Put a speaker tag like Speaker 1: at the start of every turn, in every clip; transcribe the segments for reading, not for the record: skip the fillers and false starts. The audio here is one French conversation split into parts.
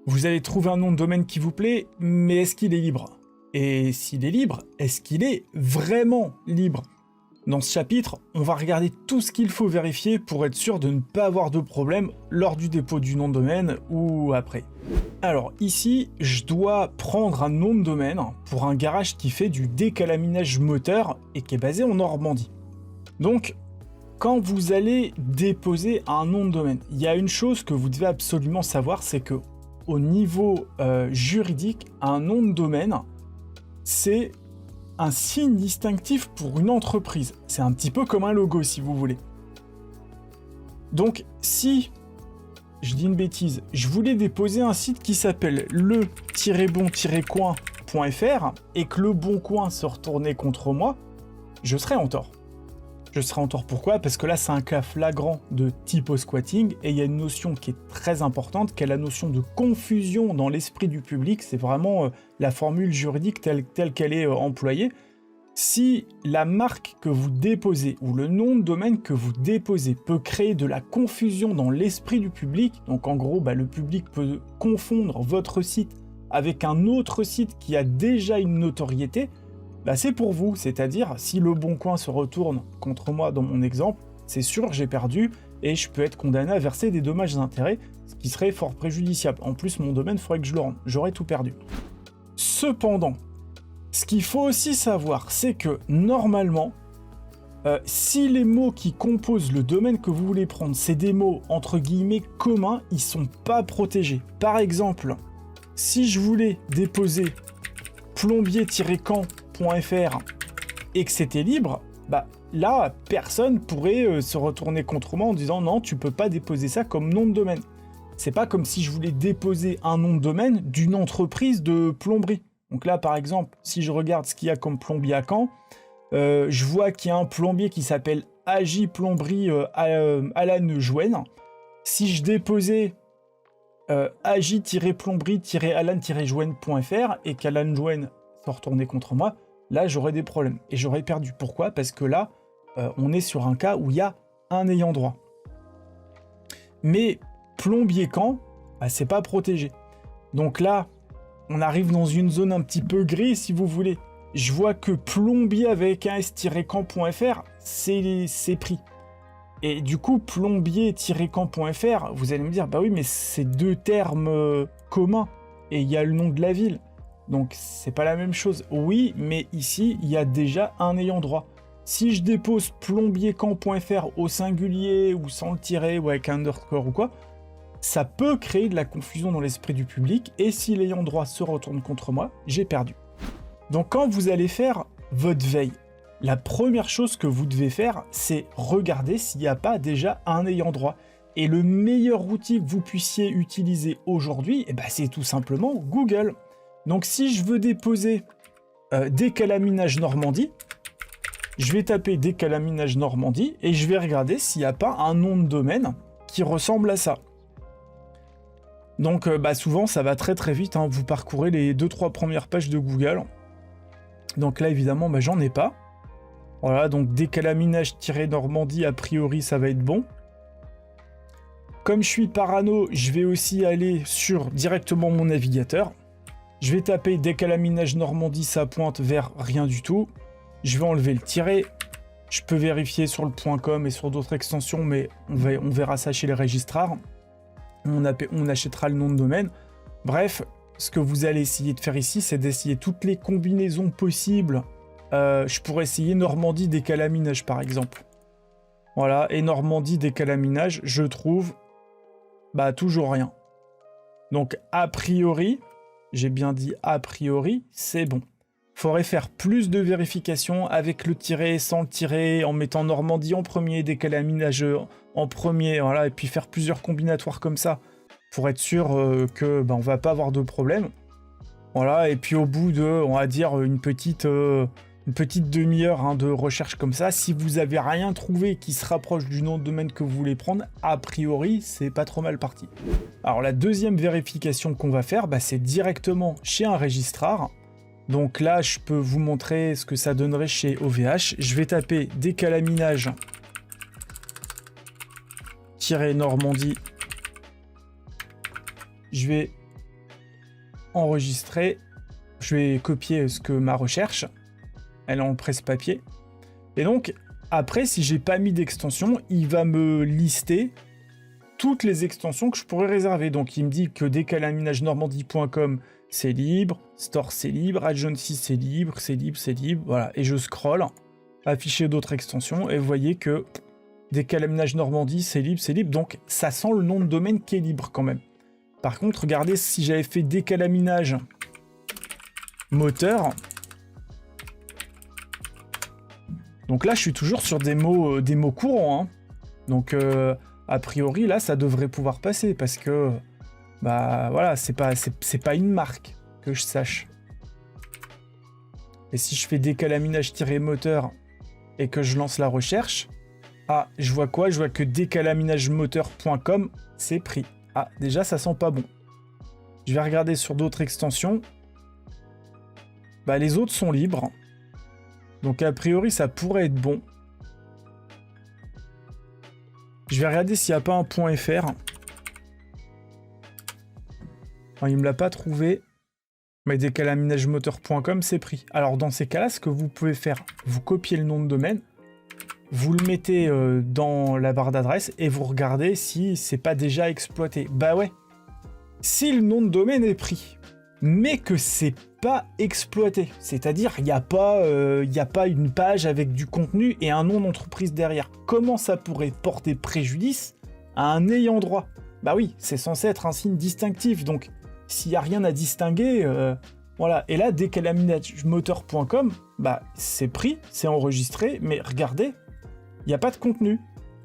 Speaker 1: Vous allez trouver un nom de domaine qui vous plaît, mais est-ce qu'il est libre? Et s'il est libre, est-ce qu'il est vraiment libre? Dans ce chapitre, on va regarder tout ce qu'il faut vérifier pour être sûr de ne pas avoir de problème lors du dépôt du nom de domaine ou après. Alors ici, je dois prendre un nom de domaine pour un garage qui fait du décalaminage moteur et qui est basé en Normandie. Donc, quand vous allez déposer un nom de domaine, il y a une chose que vous devez absolument savoir, c'est que au niveau juridique, un nom de domaine, c'est un signe distinctif pour une entreprise. C'est un petit peu comme un logo, si vous voulez. Donc, si, je dis une bêtise, je voulais déposer un site qui s'appelle le-bon-coin.fr et que le bon coin se retournait contre moi, je serais en tort. Je serai en tort pourquoi? Parce que là, c'est un cas flagrant de typo-squatting et il y a une notion qui est très importante, qui est la notion de confusion dans l'esprit du public. C'est vraiment la formule juridique telle qu'elle est employée. Si la marque que vous déposez ou le nom de domaine que vous déposez peut créer de la confusion dans l'esprit du public, donc en gros, le public peut confondre votre site avec un autre site qui a déjà une notoriété, c'est pour vous, c'est-à-dire si le bon coin se retourne contre moi dans mon exemple, c'est sûr j'ai perdu et je peux être condamné à verser des dommages et intérêts, ce qui serait fort préjudiciable. En plus, mon domaine, il faudrait que je le rende, j'aurais tout perdu. Cependant, ce qu'il faut aussi savoir, c'est que normalement, si les mots qui composent le domaine que vous voulez prendre, c'est des mots entre guillemets communs, ils sont pas protégés. Par exemple, si je voulais déposer plombier-camp.fr et que c'était libre, là, personne pourrait se retourner contre moi en disant non, tu peux pas déposer ça comme nom de domaine. C'est pas comme si je voulais déposer un nom de domaine d'une entreprise de plomberie. Donc là, par exemple, si je regarde ce qu'il y a comme plombier à Caen, je vois qu'il y a un plombier qui s'appelle AJ Plomberie Alan Jouen. Si je déposais AJ-plomberie-alan-jouen.fr et qu'Alan Jouen se retournait contre moi, là j'aurais des problèmes et j'aurais perdu. Pourquoi? Parce que là, on est sur un cas où il y a un ayant droit. Mais plombier Caen, c'est pas protégé. Donc là, on arrive dans une zone un petit peu grise, si vous voulez. Je vois que plombier avec un s-camp.fr, c'est pris. Et du coup, plombier-camp.fr, vous allez me dire, oui, mais c'est deux termes communs, et il y a le nom de la ville. Donc, c'est pas la même chose. Oui, mais ici, il y a déjà un ayant droit. Si je dépose plombier-camp.fr au singulier, ou sans le tiret, ou avec un underscore ou quoi, ça peut créer de la confusion dans l'esprit du public, et si l'ayant droit se retourne contre moi, j'ai perdu. Donc quand vous allez faire votre veille, la première chose que vous devez faire, c'est regarder s'il n'y a pas déjà un ayant droit. Et le meilleur outil que vous puissiez utiliser aujourd'hui, c'est tout simplement Google. Donc si je veux déposer décalaminage Normandie, je vais taper décalaminage Normandie, et je vais regarder s'il n'y a pas un nom de domaine qui ressemble à ça. Donc souvent ça va très très vite, vous parcourez les 2-3 premières pages de Google. Donc là évidemment j'en ai pas. Voilà, donc décalaminage-Normandie, a priori ça va être bon. Comme je suis parano, je vais aussi aller sur directement mon navigateur. Je vais taper décalaminage Normandie, ça pointe vers rien du tout. Je vais enlever le tiret. Je peux vérifier sur le .com et sur d'autres extensions, mais on verra ça chez les registrars. On achètera le nom de domaine. Bref, ce que vous allez essayer de faire ici, c'est d'essayer toutes les combinaisons possibles. Je pourrais essayer Normandie décalaminage par exemple. Voilà, et Normandie décalaminage, je trouve toujours rien. Donc a priori, j'ai bien dit a priori, c'est bon. Faudrait faire plus de vérifications avec le tiret, sans le tiret, en mettant Normandie en premier, décalaminage en premier, voilà, et puis faire plusieurs combinatoires comme ça pour être sûr que on va pas avoir de problème. Voilà, et puis au bout de, on va dire, une petite demi-heure de recherche comme ça, si vous avez rien trouvé qui se rapproche du nom de domaine que vous voulez prendre, a priori, c'est pas trop mal parti. Alors la deuxième vérification qu'on va faire, c'est directement chez un registrar. Donc là, je peux vous montrer ce que ça donnerait chez OVH. Je vais taper décalaminage Normandie. Je vais enregistrer. Je vais copier ma recherche. Elle est en presse-papier. Et donc, après, si j'ai pas mis d'extension, il va me lister toutes les extensions que je pourrais réserver. Donc, il me dit que décalaminagenormandie.com, c'est libre, Store, c'est libre, Agency, c'est libre, voilà. Et je scroll, afficher d'autres extensions, et vous voyez que Décalaminage Normandie, c'est libre. Donc, ça sent le nom de domaine qui est libre quand même. Par contre, regardez, si j'avais fait décalaminage moteur... Donc là, je suis toujours sur des mots courants. Hein. Donc, a priori, là, ça devrait pouvoir passer parce que, bah, voilà, c'est pas une marque que je sache. Et si je fais décalaminage-moteur et que je lance la recherche, ah, je vois quoi? Je vois que décalaminagemoteur.com, c'est pris. Ah, déjà, ça sent pas bon. Je vais regarder sur d'autres extensions. Bah, les autres sont libres. Donc a priori ça pourrait être bon. Je vais regarder s'il n'y a pas un .fr. Enfin, il ne me l'a pas trouvé. Mais décalaminagemoteur.com c'est pris. Alors dans ces cas-là, ce que vous pouvez faire, vous copiez le nom de domaine, vous le mettez dans la barre d'adresse et vous regardez si c'est pas déjà exploité. Bah ouais. Si le nom de domaine est pris, mais que c'est pas exploité, c'est-à-dire il n'y a pas une page avec du contenu et un nom d'entreprise derrière. Comment ça pourrait porter préjudice à un ayant droit? Bah oui, c'est censé être un signe distinctif, donc s'il n'y a rien à distinguer, voilà. Et là, décalaminagemoteur.com, bah c'est pris, c'est enregistré, mais regardez, il n'y a pas de contenu.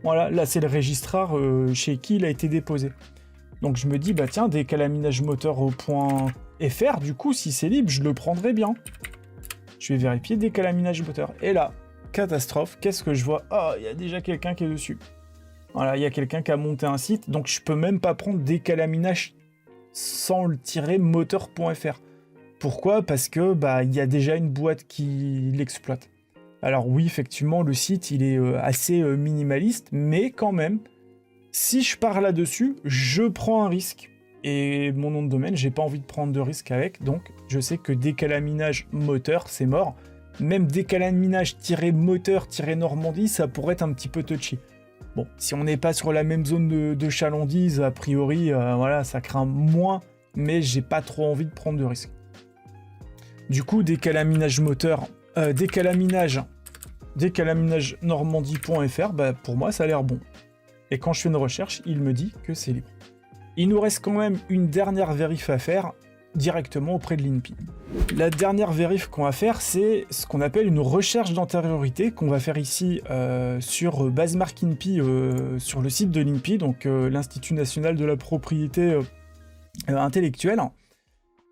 Speaker 1: Voilà, là c'est le registrar chez qui il a été déposé. Donc je me dis, bah tiens, décalaminagemoteur.fr, du coup, si c'est libre, je le prendrai bien. Je vais vérifier décalaminage moteur. Et là, catastrophe, qu'est-ce que je vois? Oh, il y a déjà quelqu'un qui est dessus. Voilà, il y a quelqu'un qui a monté un site, donc je peux même pas prendre décalaminage sans le tirer moteur.fr. Pourquoi? Parce que bah il y a déjà une boîte qui l'exploite. Alors oui, effectivement, le site, il est assez minimaliste, mais quand même, si je pars là-dessus, je prends un risque. Et mon nom de domaine, j'ai pas envie de prendre de risque avec, donc je sais que décalaminage moteur, c'est mort. Même décalaminage-moteur-normandie, ça pourrait être un petit peu touchy. Bon, si on n'est pas sur la même zone de chalandise, a priori, voilà, ça craint moins, mais j'ai pas trop envie de prendre de risque. Du coup, décalaminage moteur, décalaminage normandie.fr, bah, pour moi, ça a l'air bon. Et quand je fais une recherche, il me dit que c'est libre. Il nous reste quand même une dernière vérif à faire directement auprès de l'INPI. La dernière vérif qu'on va faire, c'est ce qu'on appelle une recherche d'antériorité qu'on va faire ici sur Basemark INPI, sur le site de l'INPI, donc l'Institut National de la Propriété Intellectuelle.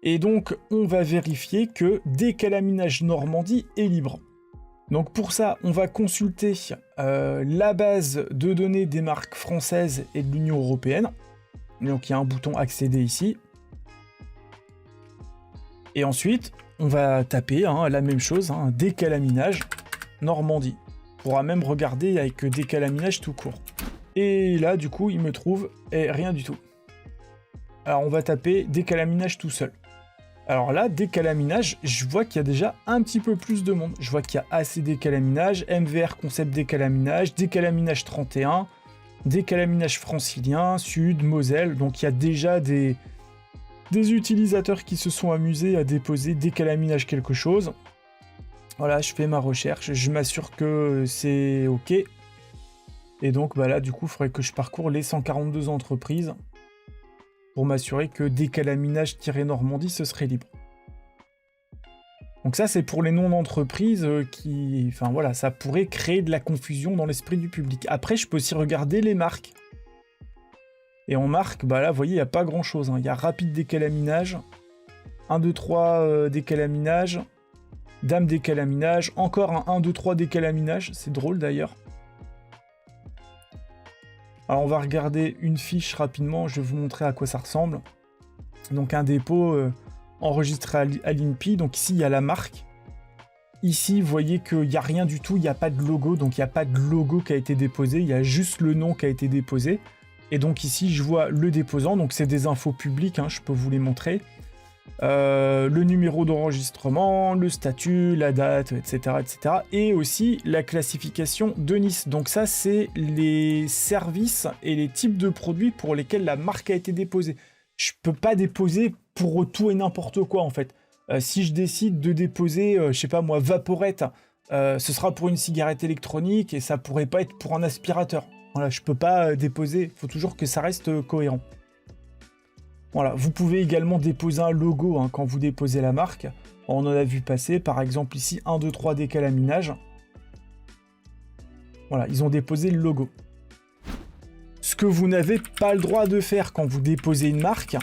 Speaker 1: Et donc, on va vérifier que décalaminage Normandie est libre. Donc pour ça, on va consulter la base de données des marques françaises et de l'Union européenne. Donc il y a un bouton accéder ici. Et ensuite, on va taper la même chose, décalaminage Normandie. On pourra même regarder avec décalaminage tout court. Et là, du coup, il me trouve rien du tout. Alors on va taper décalaminage tout seul. Alors là, décalaminage, je vois qu'il y a déjà un petit peu plus de monde. Je vois qu'il y a AC décalaminage, MVR concept décalaminage, décalaminage 31, décalaminage francilien, Sud, Moselle. Donc il y a déjà des utilisateurs qui se sont amusés à déposer décalaminage quelque chose. Voilà, je fais ma recherche, je m'assure que c'est OK. Et donc bah là, du coup, il faudrait que je parcours les 142 entreprises pour m'assurer que décalaminage-Normandie, ce serait libre. Donc ça, c'est pour les noms d'entreprises qui... Enfin voilà, ça pourrait créer de la confusion dans l'esprit du public. Après, je peux aussi regarder les marques. Et en marque, bah là, vous voyez, il n'y a pas grand-chose. Il y a rapide décalaminage, 1, 2, 3 décalaminage, dame décalaminage, encore un 1, 2, 3 décalaminage. C'est drôle d'ailleurs. Alors on va regarder une fiche rapidement, je vais vous montrer à quoi ça ressemble. Donc un dépôt enregistré à l'INPI, donc ici il y a la marque. Ici vous voyez qu'il n'y a rien du tout, il n'y a pas de logo, donc il n'y a pas de logo qui a été déposé, il y a juste le nom qui a été déposé. Et donc ici je vois le déposant, donc c'est des infos publiques, je peux vous les montrer. le numéro d'enregistrement, le statut, la date, etc., etc. Et aussi la classification de Nice. Donc ça, c'est les services et les types de produits pour lesquels la marque a été déposée. Je peux pas déposer pour tout et n'importe quoi, en fait. Si je décide de déposer, je sais pas moi, Vaporette, ce sera pour une cigarette électronique et ça pourrait pas être pour un aspirateur. Voilà, je peux pas déposer, il faut toujours que ça reste cohérent. Voilà, vous pouvez également déposer un logo hein, quand vous déposez la marque. On en a vu passer, par exemple ici, 1, 2, 3 décalaminage. Voilà, ils ont déposé le logo. Ce que vous n'avez pas le droit de faire quand vous déposez une marque,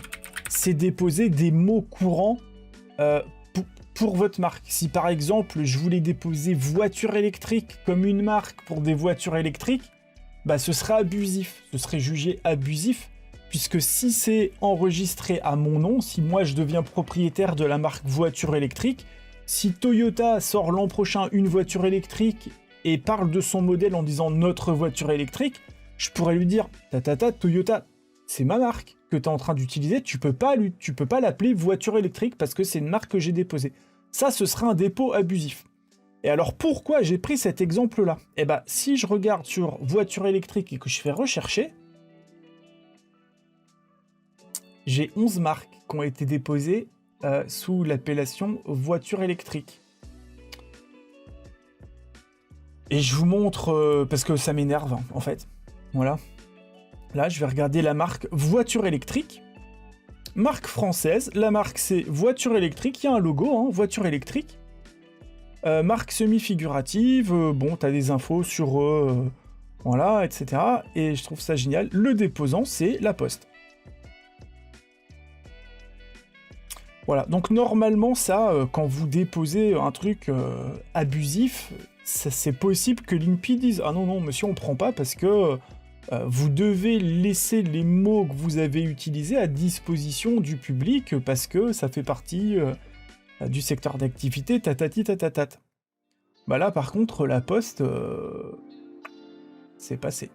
Speaker 1: c'est déposer des mots courants pour votre marque. Si par exemple, je voulais déposer voiture électrique comme une marque pour des voitures électriques, bah, ce serait abusif, ce serait jugé abusif. Puisque si c'est enregistré à mon nom, si moi je deviens propriétaire de la marque voiture électrique, si Toyota sort l'an prochain une voiture électrique et parle de son modèle en disant notre voiture électrique, je pourrais lui dire Toyota, c'est ma marque que tu es en train d'utiliser, tu peux pas l'appeler voiture électrique parce que c'est une marque que j'ai déposée. Ça, ce serait un dépôt abusif. Et alors pourquoi j'ai pris cet exemple-là ? Eh ben, si je regarde sur voiture électrique et que je fais rechercher, j'ai 11 marques qui ont été déposées sous l'appellation voiture électrique. Et je vous montre, parce que ça m'énerve, hein, en fait. Voilà. Là, je vais regarder la marque voiture électrique. Marque française. La marque, c'est voiture électrique. Il y a un logo, hein, voiture électrique. Marque semi-figurative. Bon, tu as des infos sur... voilà, etc. Et je trouve ça génial. Le déposant, c'est La Poste. Voilà, donc normalement ça, quand vous déposez un truc abusif, c'est possible que l'INPI dise « Ah non, monsieur, on prend pas parce que vous devez laisser les mots que vous avez utilisés à disposition du public parce que ça fait partie du secteur d'activité, tatati tatatat. » Bah là, par contre, La Poste, c'est passé.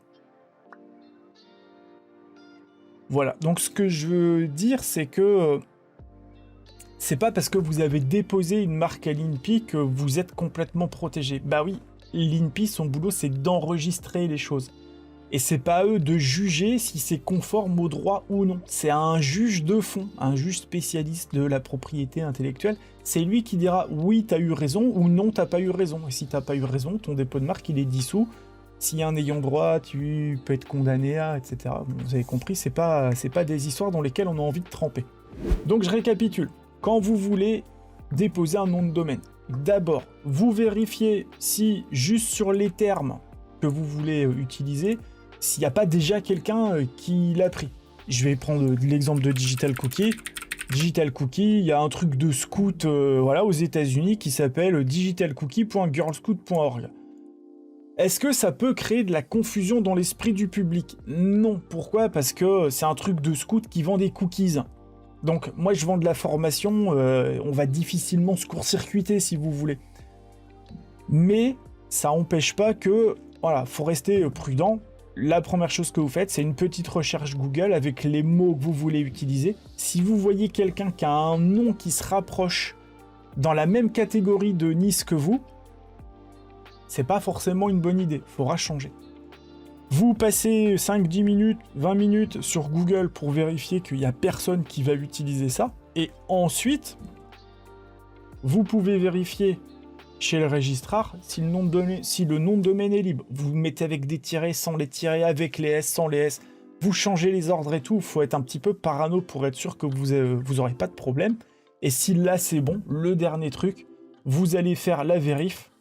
Speaker 1: Voilà, donc ce que je veux dire, c'est que... c'est pas parce que vous avez déposé une marque à l'INPI que vous êtes complètement protégé. Bah oui, l'INPI, son boulot, c'est d'enregistrer les choses. Et c'est pas à eux de juger si c'est conforme au droit ou non. C'est à un juge de fond, un juge spécialiste de la propriété intellectuelle. C'est lui qui dira oui, t'as eu raison ou non, t'as pas eu raison. Et si t'as pas eu raison, ton dépôt de marque, il est dissous. S'il y a un ayant droit, tu peux être condamné à, etc. Bon, vous avez compris, c'est pas des histoires dans lesquelles on a envie de tremper. Donc je récapitule. Quand vous voulez déposer un nom de domaine, d'abord, vous vérifiez si, juste sur les termes que vous voulez utiliser, s'il n'y a pas déjà quelqu'un qui l'a pris. Je vais prendre l'exemple de Digital Cookie. Digital Cookie, il y a un truc de scout voilà, aux États-Unis qui s'appelle digitalcookie.girlscout.org. Est-ce que ça peut créer de la confusion dans l'esprit du public ? Non. Pourquoi ? Parce que c'est un truc de scout qui vend des cookies. Donc, moi, je vends de la formation, on va difficilement se court-circuiter, si vous voulez. Mais ça n'empêche pas que, voilà, faut rester prudent. La première chose que vous faites, c'est une petite recherche Google avec les mots que vous voulez utiliser. Si vous voyez quelqu'un qui a un nom qui se rapproche dans la même catégorie de Nice que vous, c'est pas forcément une bonne idée, il faudra changer. Vous passez 5-10 minutes, 20 minutes sur Google pour vérifier qu'il n'y a personne qui va utiliser ça. Et ensuite, vous pouvez vérifier chez le registrar si le nom de domaine est libre. Vous mettez avec des tirets, sans les tirets, avec les S, sans les S. Vous changez les ordres et tout. Il faut être un petit peu parano pour être sûr que vous n'aurez pas de problème. Et si là c'est bon, le dernier truc, vous allez faire la vérif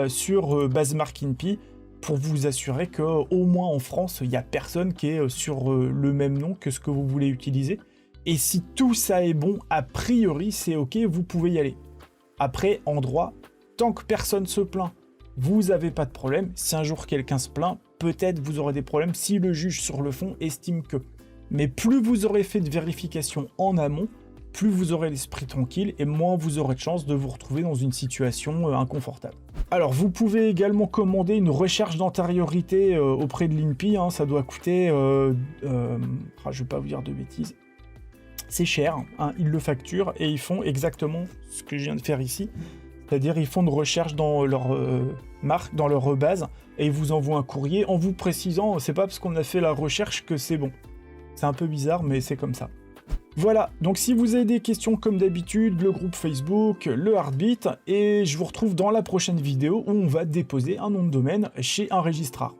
Speaker 1: sur Basemark INPI pour vous assurer qu'au moins en France, il n'y a personne qui est sur le même nom que ce que vous voulez utiliser. Et si tout ça est bon, a priori, c'est OK, vous pouvez y aller. Après, en droit, tant que personne se plaint, vous n'avez pas de problème. Si un jour quelqu'un se plaint, peut-être vous aurez des problèmes si le juge sur le fond estime que. Mais plus vous aurez fait de vérification en amont, plus vous aurez l'esprit tranquille et moins vous aurez de chances de vous retrouver dans une situation inconfortable. Alors, vous pouvez également commander une recherche d'antériorité auprès de l'INPI. Hein, ça doit coûter... je ne vais pas vous dire de bêtises. C'est cher, hein, ils le facturent et ils font exactement ce que je viens de faire ici. C'est-à-dire ils font une recherche dans leur marque, dans leur base, et ils vous envoient un courrier en vous précisant, c'est pas parce qu'on a fait la recherche que c'est bon. C'est un peu bizarre, mais c'est comme ça. Voilà, donc si vous avez des questions comme d'habitude, le groupe Facebook, le Heartbeat, et je vous retrouve dans la prochaine vidéo où on va déposer un nom de domaine chez un registrar.